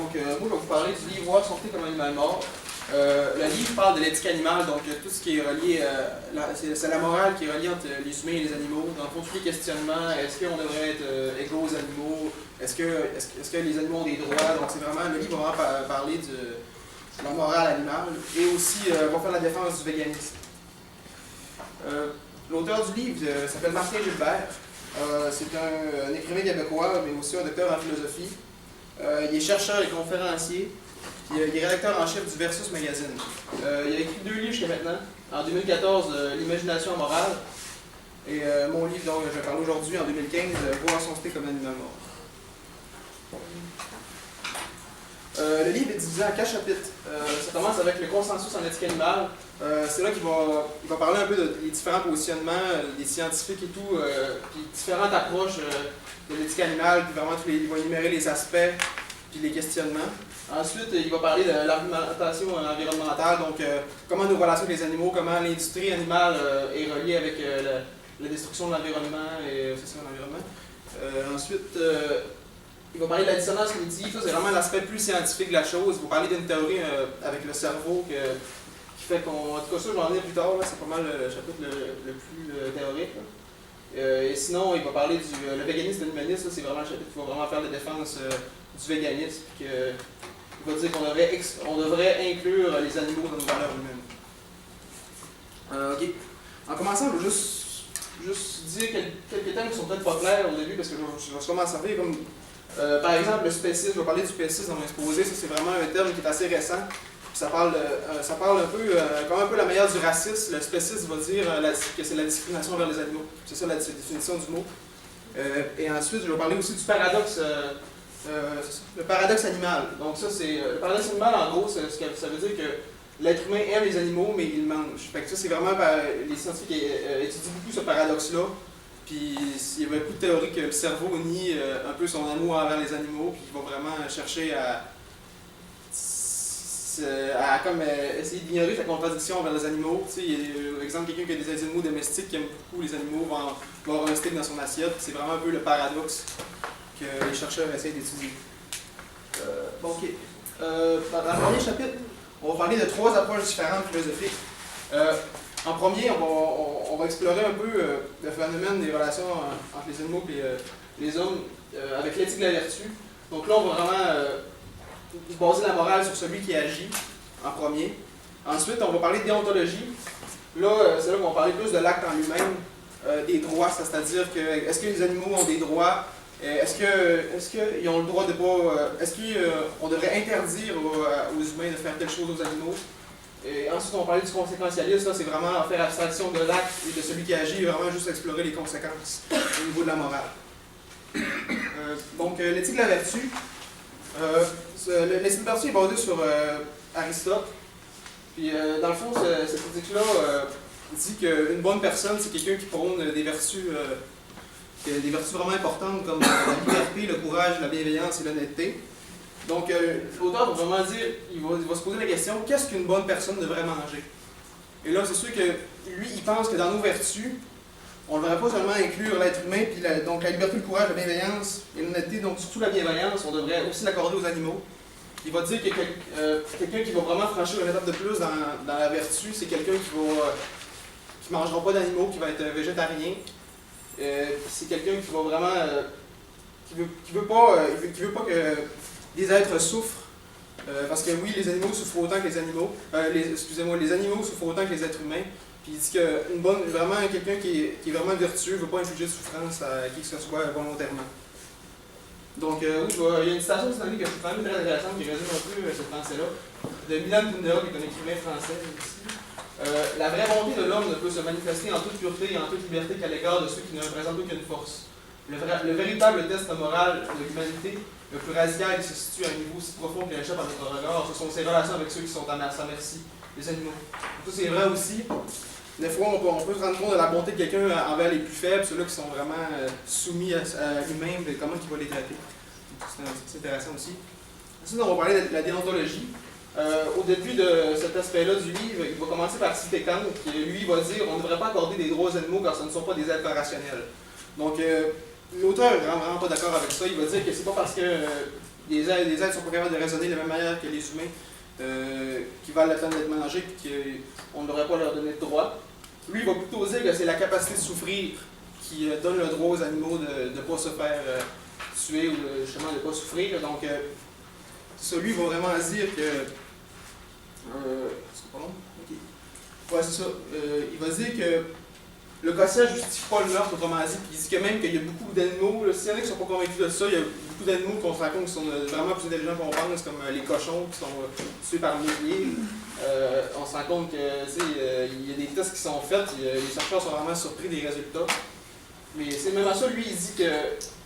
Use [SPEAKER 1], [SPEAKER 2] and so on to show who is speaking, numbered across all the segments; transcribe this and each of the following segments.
[SPEAKER 1] Donc, moi, je vais vous parler du livre Voir sauveter comme animal mort. Le livre parle de l'éthique animale, donc tout ce qui est relié, c'est la morale qui est reliée entre les humains et les animaux. Dans le fond, tous les questionnements, est-ce qu'on devrait être égaux aux animaux, est-ce que les animaux ont des droits, donc c'est vraiment, le livre va vraiment parler de la morale animale, et aussi va faire la défense du véganisme. L'auteur du livre s'appelle Martin Gilbert. C'est un écrivain québécois, mais aussi un docteur en philosophie. Il est chercheur et conférencier. Puis, il est rédacteur en chef du Versus Magazine. Il a écrit 2 livres jusqu'à maintenant. En 2014, L'imagination morale. Et mon livre dont je vais parler aujourd'hui, en 2015, Voir sauveter comme animal mort. Le livre est divisé en 4 chapitres. Ça commence avec le consensus en éthique animale. C'est là qu'il va parler un peu des différents positionnements, des scientifiques et tout, puis différentes approches de l'éthique animale, puis vraiment il va énumérer les aspects, puis les questionnements. Ensuite, il va parler de l'argumentation environnementale, donc comment nos relations avec les animaux, comment l'industrie animale est reliée avec la destruction de l'environnement, et c'est ça l'environnement. Ensuite, il va parler de la dissonance cognitive, ça c'est vraiment l'aspect plus scientifique de la chose. Il va parler d'une théorie avec le cerveau qui fait qu'on. En tout cas, ça, je vais en venir plus tard, c'est pas mal le chapitre le plus théorique. Et sinon, il va parler du le véganisme et l'humanisme, c'est vraiment le chapitre qui va vraiment faire la défense du véganisme. Il va dire qu'on devrait inclure les animaux dans nos valeurs humaines. Ok. En commençant, je vais juste dire quelques termes qui sont peut-être pas clairs au début, parce que je vais sûrement servir comme. Par exemple, le spécisme, je vais parler du spécisme dans mon exposé, ça c'est vraiment un terme qui est assez récent. Ça parle un peu, comme un peu la meilleure du racisme. Le spécisme va dire que c'est la discrimination envers les animaux. C'est ça la définition du mot. Et ensuite, je vais parler aussi du paradoxe, le paradoxe animal. Donc ça, c'est le paradoxe animal, en gros, ça veut dire que l'être humain aime les animaux, mais il mange. Fait que ça, c'est vraiment, les scientifiques étudient beaucoup ce paradoxe-là. Puis il y a beaucoup de théories que le cerveau nie un peu son amour envers les animaux, puis il va vraiment chercher à comme essayer d'ignorer sa contradiction envers les animaux. Tu sais, par exemple, quelqu'un qui a des animaux domestiques qui aime beaucoup les animaux va avoir un steak dans son assiette. C'est vraiment un peu le paradoxe que les chercheurs essaient d'étudier. Bon, ok. Dans le premier chapitre, on va parler de 3 approches différentes philosophiques. En premier, on va explorer un peu le phénomène des relations entre les animaux et les hommes avec l'éthique de la vertu. Donc là, on va vraiment baser la morale sur celui qui agit en premier. Ensuite, on va parler de déontologie. Là, c'est là qu'on va parler plus de l'acte en lui-même, des droits, c'est-à-dire que est-ce que les animaux ont des droits, est-ce qu'ils ont le droit de pas, est-ce qu'on devrait interdire aux humains de faire telle chose aux animaux. Et ensuite, on va parler du conséquentialisme, c'est vraiment faire abstraction de l'acte et de celui qui agit, vraiment juste explorer les conséquences au niveau de la morale. Donc, l'éthique de la vertu. L'éthique de la vertu est basée sur Aristote. Puis, dans le fond, cette éthique-là dit qu'une bonne personne, c'est quelqu'un qui prône des vertus vraiment importantes comme la liberté, le courage, la bienveillance et l'honnêteté. Donc, l'auteur va vraiment dire, il va se poser la question, qu'est-ce qu'une bonne personne devrait manger? Et là, c'est sûr que lui, il pense que dans nos vertus, on ne devrait pas seulement inclure l'être humain, puis donc la liberté, le courage, la bienveillance et l'honnêteté, donc surtout la bienveillance, on devrait aussi l'accorder aux animaux. Il va dire que quelqu'un qui va vraiment franchir une étape de plus dans la vertu, c'est quelqu'un qui ne mangera pas d'animaux, qui va être végétarien. C'est quelqu'un qui va vraiment... qui veut pas que les êtres souffrent, parce que oui, les animaux souffrent autant que les animaux. Les animaux souffrent autant que les êtres humains. Puis il dit que vraiment quelqu'un qui est vraiment vertueux ne veut pas infliger de souffrance à qui que ce soit volontairement. Donc, oui, il y a une citation de cette année que je trouve quand même très intéressante qui résume un peu cette pensée-là, de Milan Kundera, qui est un écrivain français ici. La vraie bonté de l'homme ne peut se manifester en toute pureté et en toute liberté qu'à l'égard de ceux qui ne représentent aucune force. Le véritable test moral de l'humanité, le plus radical, qui se situe à un niveau si profond qu'il échappe à notre regard, ce sont ses relations avec ceux qui sont à sa merci, les animaux. Donc, ça, c'est vrai aussi. Des fois, on peut se rendre compte de la bonté de quelqu'un envers les plus faibles, ceux-là qui sont vraiment soumis à lui-même, et comment il va les traiter. C'est intéressant aussi. Ensuite, on va parler de la déontologie. Au début de cet aspect-là du livre, il va commencer par citer Kant, qui lui va dire qu'on ne devrait pas accorder des droits aux animaux car ce ne sont pas des êtres rationnels. Donc, l'auteur n'est vraiment pas d'accord avec ça. Il va dire que c'est pas parce que les êtres sont pas capables de raisonner de la même manière que les humains, qui valent la peine d'être mangés et qu'on ne devrait pas leur donner de droit. Lui, il va plutôt dire que c'est la capacité de souffrir qui donne le droit aux animaux de ne pas se faire tuer ou justement de ne pas souffrir. Donc, celui va vraiment dire que... c'est pas long? Ok. Ouais, c'est ça. Il va dire que le quotient ne justifie pas le meurtre, autrement dit, puis il dit que même qu'il y a beaucoup d'animaux, s'il y en a qui ne sont pas convaincus de ça, il y a beaucoup d'animaux qu'on se rend compte qui sont vraiment plus intelligents qu'on pense, comme les cochons qui sont tués par milliers. On se rend compte que il y a des tests qui sont faits, et les chercheurs sont vraiment surpris des résultats. Mais c'est même à ça, lui, il dit que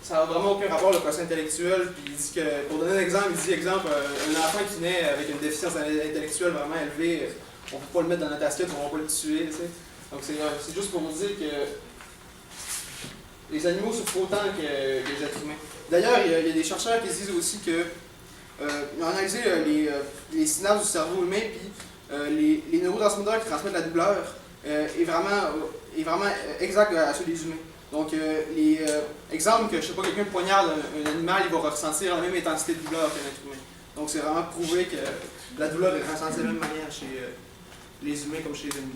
[SPEAKER 1] ça n'a vraiment aucun rapport le quotient intellectuel, puis il dit que, pour donner un exemple, il dit, exemple, un enfant qui naît avec une déficience intellectuelle vraiment élevée, on ne peut pas le mettre dans notre assiette, on ne va pas le tuer, tu sais. Donc c'est juste pour vous dire que les animaux souffrent autant que les êtres humains. D'ailleurs, il y a des chercheurs qui disent aussi que ils ont analysé les synapses du cerveau humain, puis les neurotransmetteurs qui transmettent la douleur est vraiment exact à ceux des humains. Donc, exemple que, je sais pas, quelqu'un poignarde un animal, il va ressentir la même intensité de douleur qu'un être humain. Donc, c'est vraiment prouvé que la douleur est ressentie de la même manière chez les humains comme chez les animaux.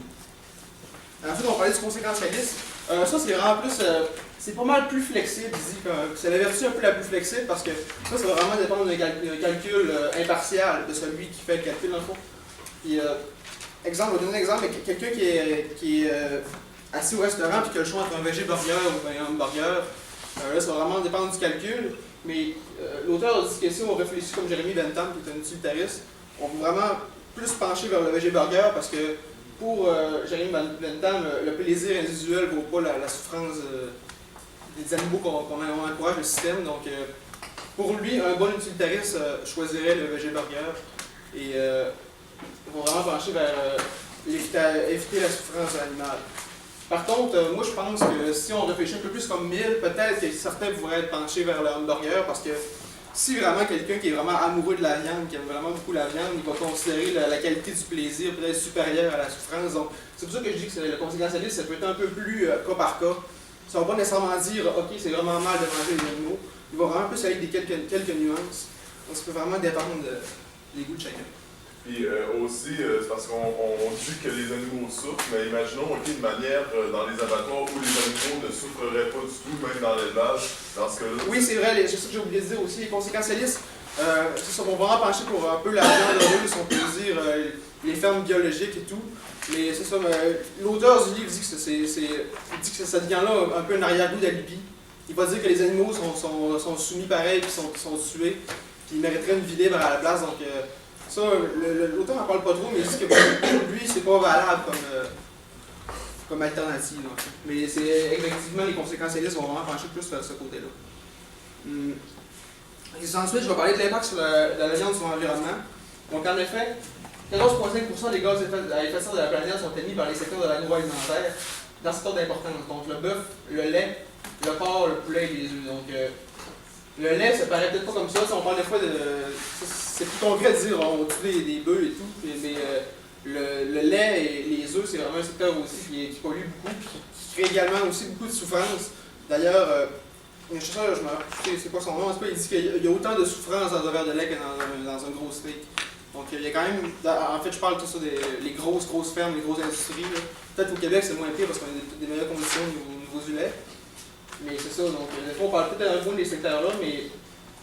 [SPEAKER 1] Ensuite, on va parler du conséquentialisme. Ça, c'est vraiment plus. C'est pas mal plus flexible, il dit que c'est la vertu un peu la plus flexible parce que ça va vraiment dépendre d'un calcul impartial de celui qui fait le calcul, dans le fond. Puis, exemple, je vais donner un exemple, quelqu'un qui est assis au restaurant et qui a le choix entre un végé burger ou un hamburger. Là, ça va vraiment dépendre du calcul, mais l'auteur a dit que si on réfléchit comme Jérémy Bentham, qui est un utilitariste, on peut vraiment plus pencher vers le végé burger parce que pour Jérémy Bentham, le plaisir individuel ne vaut pas la souffrance des animaux qu'on encourage le système. Donc, pour lui, un bon utilitariste choisirait le végé burger et va vraiment pencher vers éviter la souffrance animale. Par contre, moi je pense que si on réfléchit un peu plus comme Mill, peut-être que certains pourraient être penchés vers le hamburger parce que si vraiment quelqu'un qui est vraiment amoureux de la viande, qui aime vraiment beaucoup la viande, il va considérer la qualité du plaisir peut-être supérieure à la souffrance. Donc, c'est pour ça que je dis que le conséquentialisme, ça peut être un peu plus cas par cas. Ça ne va pas nécessairement dire « Ok, c'est vraiment mal de manger les animaux ». Il va vraiment plus avec quelques nuances. Donc, ça peut vraiment dépendre des goûts de chacun.
[SPEAKER 2] Puis aussi, c'est parce qu'on dit que les animaux souffrent, mais imaginons une manière dans les abattoirs où les animaux ne souffriraient pas du tout, même dans l'élevage, dans ce cas-là.
[SPEAKER 1] Oui, c'est vrai, c'est ça que j'ai oublié de dire aussi, les conséquentialistes, c'est ça, on va vraiment pencher pour un peu la viande heureuse, si on peut dire, les fermes biologiques et tout. Mais c'est ça, l'auteur du livre dit que ça devient là un peu un arrière-goût d'alibi. Il va dire que les animaux sont soumis pareil, puis sont tués, puis ils mériteraient une vie libre à la place, donc... Ça, l'auteur n'en parle pas trop, mais il dit que pour lui, c'est pas valable comme alternative. Donc. Mais c'est effectivement, les conséquentialistes vont vraiment pencher plus vers ce côté-là. Ensuite, je vais parler de l'impact de la viande sur l'environnement. Donc, en effet, 14,5% des gaz à effet de serre de la planète sont émis par les secteurs de l'agroalimentaire dans cet ordre d'importance. Donc, le bœuf, le lait, le porc, le poulet et les œufs. Donc, le lait, ça paraît peut-être pas comme ça. On parle des fois de. C'est plus concret de dire on tue des bœufs et tout, mais le lait et les œufs, c'est vraiment un secteur aussi qui pollue beaucoup, puis qui crée également aussi beaucoup de souffrance. D'ailleurs, je sais pas, c'est quoi son nom, il dit qu'il y a autant de souffrance dans un verre de lait que dans un gros steak. Donc il y a quand même. En fait, je parle tout ça des grosses fermes, les grosses industries. Peut-être au Québec, c'est moins pire parce qu'on a des meilleures conditions au niveau du lait. Mais c'est ça, donc des fois on parle peut-être un peu des secteurs-là, mais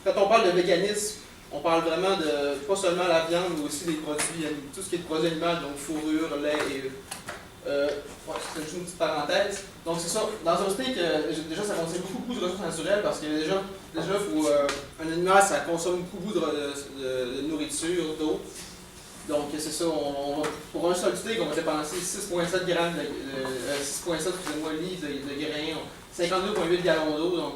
[SPEAKER 1] quand on parle de véganisme, on parle vraiment de pas seulement la viande, mais aussi des produits, tout ce qui est de produits animaux, donc fourrure, lait et c'est juste une petite parenthèse. Donc c'est ça, dans un steak, déjà ça contient beaucoup de ressources naturelles parce que déjà faut, un animal ça consomme beaucoup de nourriture, d'eau. Donc c'est ça, pour un seul steak, on va dépenser 6,7 grammes livres de grains. 52,8 gallons d'eau. Donc,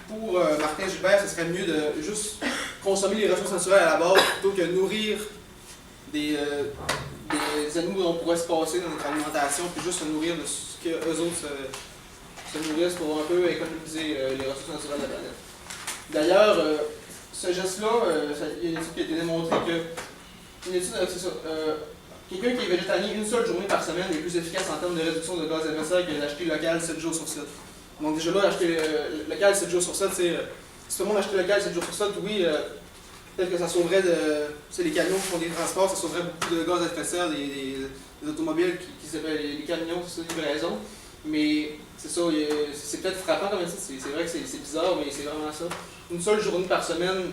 [SPEAKER 1] pour Martin Gilbert, ce serait mieux de juste consommer les ressources naturelles à la base plutôt que nourrir des animaux dont on pourrait se passer dans notre alimentation, puis juste se nourrir de ce qu'eux autres se nourrissent pour un peu économiser les ressources naturelles de la planète. D'ailleurs, ce geste-là, il y a une étude qui a été démontrée que. Une étude, c'est ça. Quelqu'un qui est végétalien une seule journée par semaine est plus efficace en termes de réduction de gaz à effet de serre que d'acheter local 7 jours sur 7. Donc déjà là, acheter local 7 jours sur 7, c'est si tout le monde achetait local 7 jours sur 7, oui, peut-être que ça sauverait les camions qui font des transports, ça sauverait beaucoup de gaz à effet de serre des automobiles qui s'appellent les camions, c'est ça, livraison. Mais c'est ça, c'est peut-être frappant comme ça, c'est vrai que c'est bizarre, mais c'est vraiment ça. Une seule journée par semaine,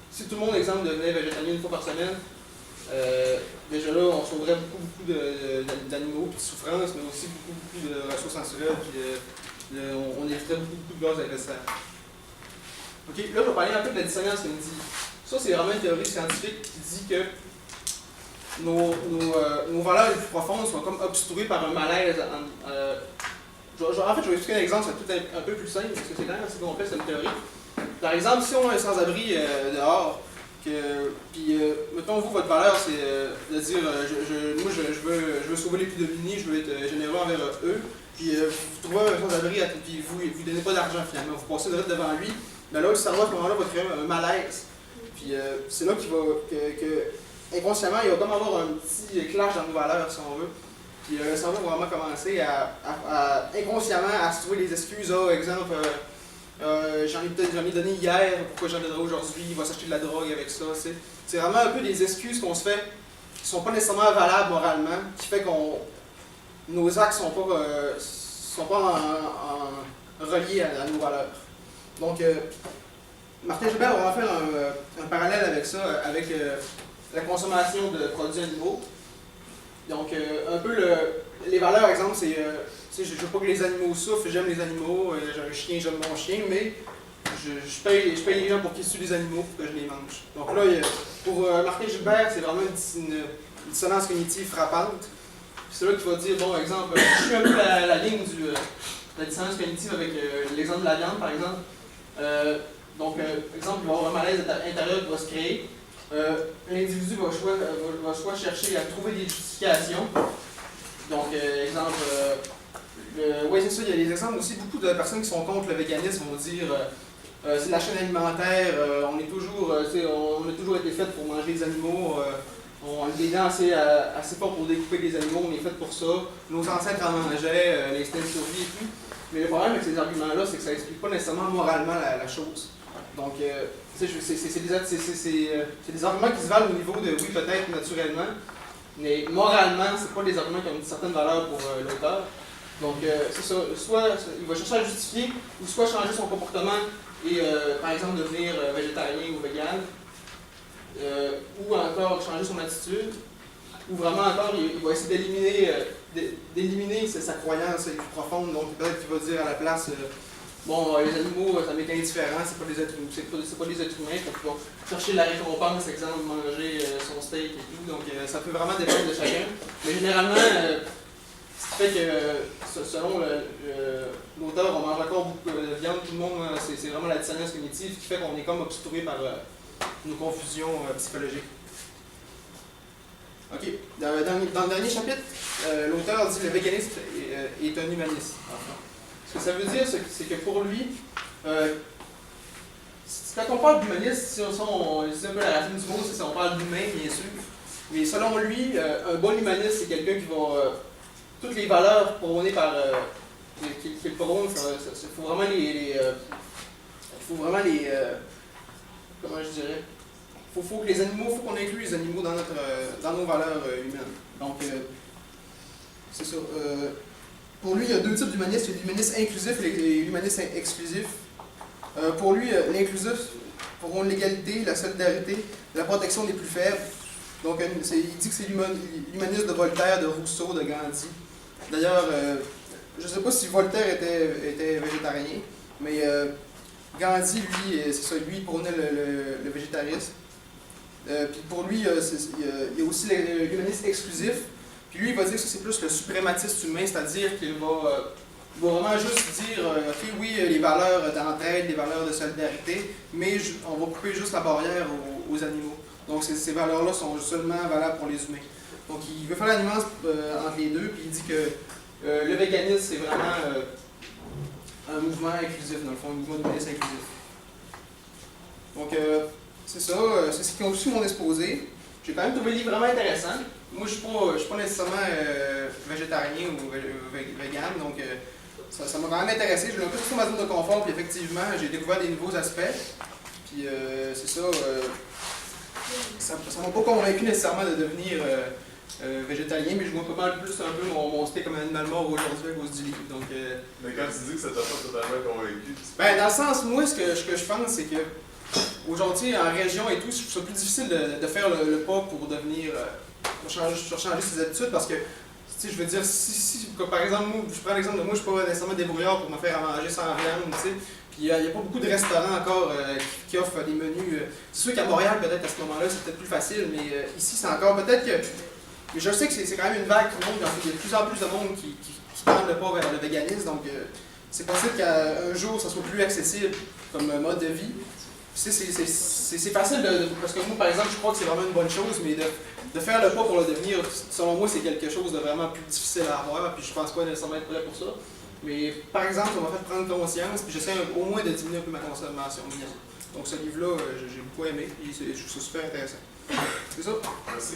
[SPEAKER 1] si tout le monde, exemple, devenait végétalien une fois par semaine, déjà là, on sauverait beaucoup d'animaux, puis de souffrances, mais aussi beaucoup de ressources naturelles, puis on éviterait beaucoup de gaz à effet de serre. Ok, là, je vais parler un peu de la dissonance cognitive. Ça, c'est vraiment une théorie scientifique qui dit que nos valeurs les plus profondes sont comme obstruées par un malaise. En fait, je vais expliquer un exemple, c'est peut-être un peu plus simple, parce que c'est quand même assez complexe cette théorie. Par exemple, si on a un sans-abri dehors, puis mettons, vous, votre valeur, c'est de dire moi, je veux sauver les plus démunis, je veux être généreux envers eux, puis vous trouvez un sans-abri, puis vous ne donnez pas d'argent finalement, vous passez direct devant lui, mais là, le cerveau à ce moment-là va créer un malaise. Puis c'est là qu'il va, inconsciemment, il va comme avoir un petit clash dans nos valeurs, si on veut. Puis le cerveau va vraiment commencer inconsciemment à se trouver des excuses. Exemple, j'en ai donné hier, pourquoi j'en donnerai aujourd'hui, il va s'acheter de la drogue avec ça. C'est vraiment un peu des excuses qu'on se fait qui ne sont pas nécessairement valables moralement, qui fait que nos actes ne sont pas reliés à nos valeurs. Donc, Martin Gilbert va faire un parallèle avec ça, avec la consommation de produits animaux. Donc, un peu les valeurs, par exemple, c'est je ne veux pas que les animaux souffrent, j'aime les animaux, j'ai un chien, j'aime mon chien, mais je paye les gens pour qu'ils tuent les animaux pour que je les mange. Donc là, pour Martin Gilbert, c'est vraiment une dissonance cognitive frappante. C'est là qu'il va dire, bon, exemple, je suis un peu la ligne de la dissonance cognitive avec l'exemple de la viande, par exemple. Donc, exemple, il va y avoir un malaise intérieur qui va se créer. L'individu va soit chercher à trouver des justifications. Donc, exemple, oui, c'est ça, il y a des exemples aussi, beaucoup de personnes qui sont contre le véganisme vont dire c'est la chaîne alimentaire, on a toujours été fait pour manger des animaux, on a des dents assez fortes pour découper des animaux, on est fait pour ça, nos ancêtres en mangeaient, l'instinct de survie et tout. Mais le problème avec ces arguments-là, c'est que ça n'explique pas nécessairement moralement la chose. Donc, c'est des arguments qui se valent au niveau de oui, peut-être naturellement, mais moralement, c'est pas des arguments qui ont une certaine valeur pour l'auteur. Donc, c'est ça. Soit il va chercher à justifier, ou soit changer son comportement et, par exemple, devenir végétarien ou vegan, ou encore changer son attitude, ou vraiment encore, il va essayer d'éliminer sa croyance plus profonde. Donc, peut-être qu'il va dire à la place bon, les animaux, ça m'est indifférent, c'est pas des êtres humains, donc il va chercher la récompense, exemple, manger son steak et tout. Donc, ça peut vraiment dépendre de chacun. Mais généralement, ce qui fait que, selon l'auteur, on mange encore beaucoup de viande, tout le monde, c'est vraiment la dissonance cognitive qui fait qu'on est comme obsturé par nos confusions psychologiques. Ok, dans le dernier chapitre, l'auteur dit que le véganisme est un humaniste. Ce que ça veut dire, c'est que pour lui, quand on parle d'humanisme, si on dit un peu la racine du mot, on parle d'humain, bien sûr. Mais selon lui, un bon humaniste, c'est quelqu'un qui va. Toutes les valeurs prônées par. qu'il prône, il faut vraiment les. Comment je dirais? Il faut que les animaux, il faut qu'on inclue les animaux dans nos valeurs humaines. Donc, c'est ça. Pour lui, il y a deux types d'humanisme. Il y a l'humanisme inclusif et l'humanisme exclusif. Pour lui, l'inclusif pour l'égalité, la solidarité, la protection des plus faibles. Donc, il dit que c'est l'humanisme de Voltaire, de Rousseau, de Gandhi. D'ailleurs, je ne sais pas si Voltaire était végétarien, mais Gandhi, lui, c'est ça, lui, il prônait le végétarisme. Puis pour lui, il y a aussi l'humanisme exclusif. Puis lui, il va dire que c'est plus le suprématiste humain, c'est-à-dire qu'il va vraiment juste dire ok, oui, les valeurs d'entraide, les valeurs de solidarité, mais on va couper juste la barrière aux animaux. Donc ces valeurs-là sont seulement valables pour les humains. Donc il veut faire la nuance entre les deux, puis il dit que le véganisme, c'est vraiment un mouvement inclusif, dans le fond, un mouvement d'humanisme inclusif. Donc c'est ça, c'est ce qui conclut mon exposé. J'ai quand même trouvé le livre vraiment intéressant. Moi, je ne suis pas nécessairement végétarien ou vegan, donc ça m'a quand même intéressé. Je l'ai un peu sur ma zone de confort, puis effectivement, j'ai découvert des nouveaux aspects. Puis c'est ça, ça m'a pas convaincu nécessairement de devenir végétalien, mais je vois pas mal plus un peu mon steak comme un animal mort aujourd'hui à cause du livre. Donc,
[SPEAKER 2] Mais quand tu dis que ça t'a pas totalement convaincu,
[SPEAKER 1] ben, dans le sens, moi, ce que je pense, c'est que aujourd'hui, en région et tout, je trouve ça plus difficile de faire le pas pour devenir, pour changer ses habitudes, parce que, tu sais, je veux dire, si par exemple, moi, je prends l'exemple de moi, je suis pas nécessairement débrouillard pour me faire à manger sans viande, tu sais, puis il n'y a pas beaucoup de restaurants encore qui offrent des menus. C'est sûr qu'à Montréal, peut-être à ce moment-là, c'est peut-être plus facile, mais ici, c'est encore peut-être que. Mais je sais que c'est quand même une vague qui monte, en fait, il y a de plus en plus de monde qui tend le pas vers le véganisme, donc c'est possible qu'un jour, ça soit plus accessible comme mode de vie. C'est facile parce que moi, par exemple, je crois que c'est vraiment une bonne chose, mais de faire le pas pour le devenir, selon moi, c'est quelque chose de vraiment plus difficile à avoir, puis je pense pas nécessairement être prêt pour ça. Mais par exemple, ça m'a fait prendre conscience, puis j'essaie au moins de diminuer un peu ma consommation de viande. Donc ce livre-là, j'ai beaucoup aimé, et je trouve ça super intéressant. C'est ça.
[SPEAKER 2] merci.